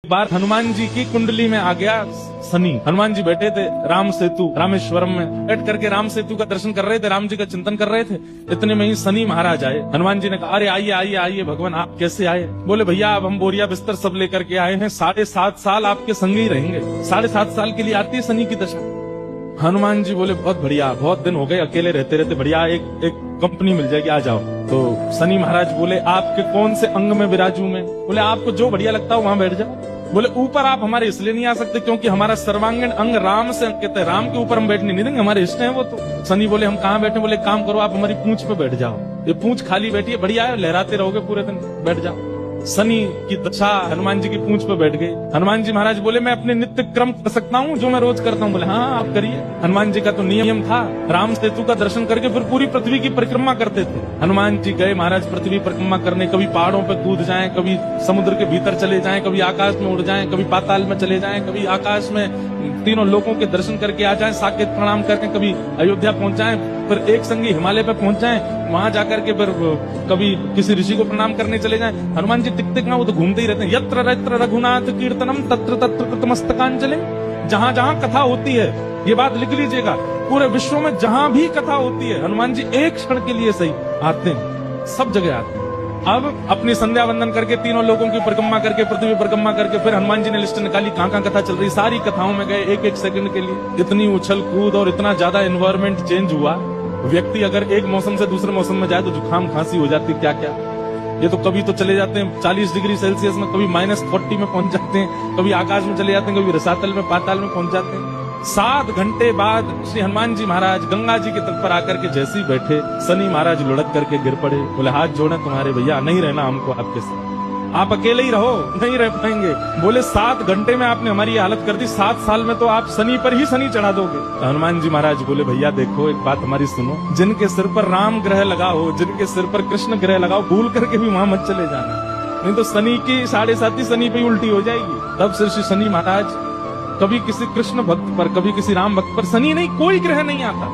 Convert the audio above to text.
बार हनुमान जी की कुंडली में आ गया शनि। हनुमान जी बैठे थे राम सेतु रामेश्वरम में बैठ करके राम सेतु का दर्शन कर रहे थे, राम जी का चिंतन कर रहे थे। इतने में ही शनि महाराज आए। हनुमान जी ने कहा, अरे आइए आइए आइए भगवान, आप कैसे आए? बोले भैया अब हम बोरिया बिस्तर सब लेकर के आए हैं, 7.5 साल आपके संग ही रहेंगे। 7.5 साल के लिए आती है शनि की दशा। हनुमान जी बोले बहुत बढ़िया, बहुत दिन हो गए अकेले रहते रहते, बढ़िया एक कंपनी मिल जाएगी, आ जाओ। तो शनि महाराज बोले आपके कौन से अंग में विराजू मैं? बोले आपको जो बढ़िया लगता हो वहां बैठ जाओ। बोले ऊपर आप हमारे इसलिए नहीं आ सकते क्योंकि हमारा सर्वांगीण अंग राम से अंकित है, राम के ऊपर हम बैठने नहीं देंगे, हमारे इष्ट हैं वो। तो शनि बोले हम कहाँ बैठे? बोले काम करो आप हमारी पूंछ पे बैठ जाओ, ये पूंछ खाली बैठी है, बढ़िया है, लहराते रहोगे पूरे दिन, बैठ जाओ। शनि की दशा हनुमान जी की पूंछ पे बैठ गई। हनुमान जी महाराज बोले मैं अपने नित्य क्रम कर सकता हूँ जो मैं रोज करता हूँ? बोले हाँ आप करिए। हनुमान जी का तो नियम था, राम सेतु का दर्शन करके फिर पूरी पृथ्वी की परिक्रमा करते थे। हनुमान जी गए महाराज पृथ्वी परिक्रमा करने, कभी पहाड़ों पे कूद जाएं, कभी समुद्र के भीतर चले जाएं, कभी आकाश में उड़ जाएं, कभी पाताल में चले जाएं, कभी आकाश में तीनों लोगों के दर्शन करके आ जाएं, साकेत प्रणाम करके कभी अयोध्या पहुंच जाएं, फिर एक संगी हिमालय पे पहुंच जाएं, वहां जाकर के फिर कभी किसी ऋषि को प्रणाम करने चले जाएं। हनुमान जी टिक टिक ना वो तो घूमते ही रहते हैं। यत्र यत्र रघुनाथ कीर्तनम तत्र तत्र कृतमस्तकांजलि। जहां जहां कथा होती है, ये बात लिख लीजिएगा, पूरे विश्व में जहां भी कथा होती है हनुमान जी एक क्षण के लिए सही आते हैं, सब जगह आते हैं। अब अपनी संध्या वंदन करके तीनों लोगों की परिक्रमा करके पृथ्वी परिक्रमा करके फिर हनुमान जी ने लिस्ट निकाली कहां कहां कथा चल रही, सारी कथाओं में गए एक एक सेकंड के लिए। इतनी उछल कूद और इतना ज्यादा एनवायरमेंट चेंज हुआ, व्यक्ति अगर एक मौसम से दूसरे मौसम में जाए तो जुकाम खांसी हो जाती, क्या क्या। ये तो कभी तो चले जाते हैं 40 डिग्री सेल्सियस में, कभी -40 में पहुंच जाते हैं, कभी आकाश में चले जाते हैं, कभी रसातल में पाताल में पहुंच जाते हैं। 7 घंटे बाद श्री हनुमान जी महाराज गंगा जी के तट पर आकर के जैसे ही बैठे, शनि महाराज लुढ़क करके गिर पड़े। बोले हाथ जोड़े तुम्हारे भैया, नहीं रहना हमको आपके साथ, आप अकेले ही रहो, नहीं रह पाएंगे। बोले 7 घंटे में आपने हमारी हालत कर दी, 7 साल में तो आप शनि पर ही शनि चढ़ा दोगे। तो हनुमान जी महाराज बोले भैया देखो एक बात हमारी सुनो, जिनके सिर पर राम ग्रह लगा हो, जिनके सिर पर कृष्ण ग्रह लगा हो, भूल करके भी वहां मत चले जाना, नहीं तो शनि की 7.5 शनि पे उल्टी हो जाएगी। तब से श्री शनि महाराज कभी किसी कृष्ण भक्त पर, कभी किसी राम भक्त पर, शनि नहीं कोई ग्रह नहीं आता।